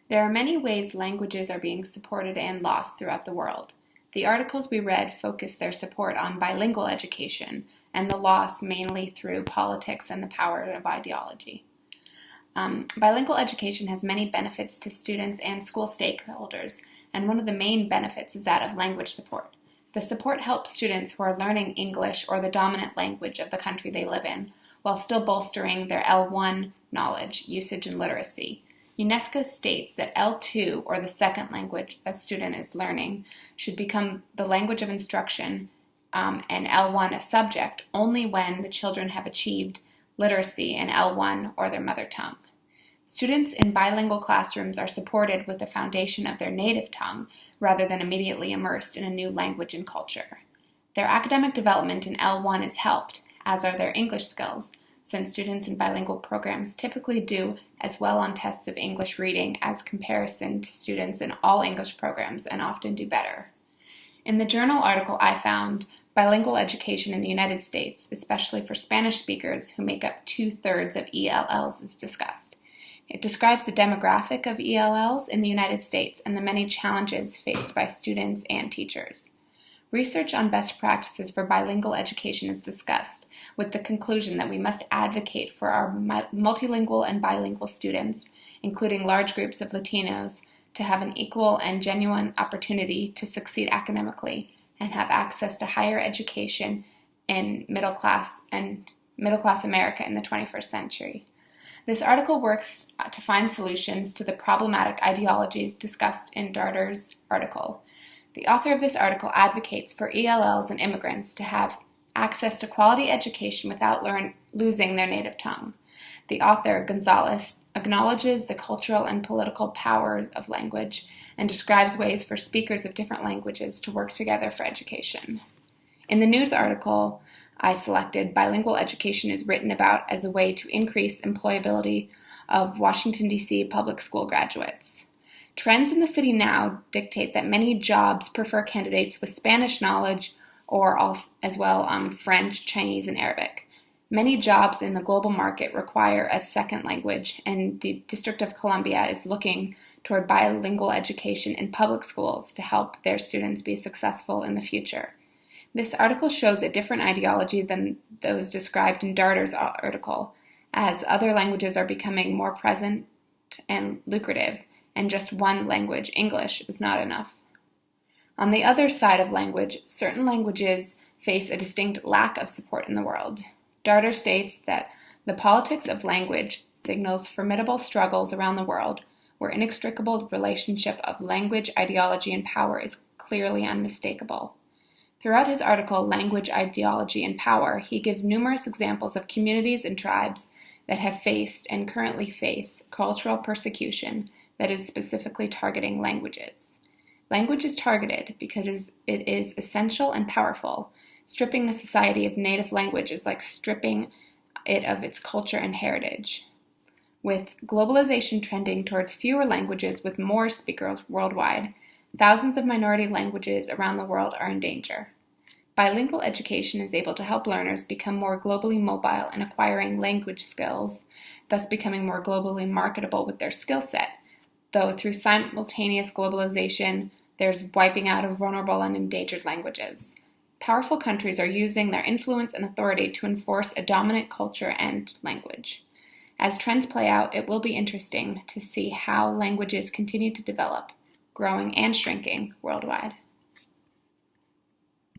There are many ways languages are being supported and lost throughout the world. The articles we read focus their support on bilingual education and the loss mainly through politics and the power of ideology. Bilingual education has many benefits to students and school stakeholders, and one of the main benefits is that of language support. The support helps students who are learning English or the dominant language of the country they live in, while still bolstering their L1 knowledge, usage, and literacy. UNESCO states that L2, or the second language a student is learning, should become the language of instruction, and L1 a subject, only when the children have achieved literacy in L1 or their mother tongue. Students in bilingual classrooms are supported with the foundation of their native tongue rather than immediately immersed in a new language and culture. Their academic development in L1 is helped, as are their English skills, since students in bilingual programs typically do as well on tests of English reading as comparison to students in all English programs and often do better. In the journal article I found, bilingual education in the United States, especially for Spanish speakers who make up 2/3 of ELLs, is discussed. It describes the demographic of ELLs in the United States and the many challenges faced by students and teachers. Research on best practices for bilingual education is discussed, with the conclusion that we must advocate for our multilingual and bilingual students, including large groups of Latinos, to have an equal and genuine opportunity to succeed academically and have access to higher education in middle class America in the 21st century. This article works to find solutions to the problematic ideologies discussed in Darter's article. The author of this article advocates for ELLs and immigrants to have access to quality education without losing their native tongue. The author, Gonzalez, acknowledges the cultural and political powers of language and describes ways for speakers of different languages to work together for education. In the news article I selected, bilingual education is written about as a way to increase employability of Washington, D.C. public school graduates. Trends in the city now dictate that many jobs prefer candidates with Spanish knowledge or as well French, Chinese, and Arabic. Many jobs in the global market require a second language, and the District of Columbia is looking toward bilingual education in public schools to help their students be successful in the future. This article shows a different ideology than those described in Darter's article, as other languages are becoming more present and lucrative, and just one language, English, is not enough. On the other side of language, certain languages face a distinct lack of support in the world. Darter states that the politics of language signals formidable struggles around the world where inextricable relationship of language, ideology, and power is clearly unmistakable. Throughout his article, Language, Ideology, and Power, he gives numerous examples of communities and tribes that have faced and currently face cultural persecution that is specifically targeting languages. Language is targeted because it is essential and powerful. Stripping a society of native language is like stripping it of its culture and heritage. With globalization trending towards fewer languages with more speakers worldwide, thousands of minority languages around the world are in danger. Bilingual education is able to help learners become more globally mobile in acquiring language skills, thus becoming more globally marketable with their skill set, though through simultaneous globalization, there's wiping out of vulnerable and endangered languages. Powerful countries are using their influence and authority to enforce a dominant culture and language. As trends play out, it will be interesting to see how languages continue to develop, growing and shrinking worldwide.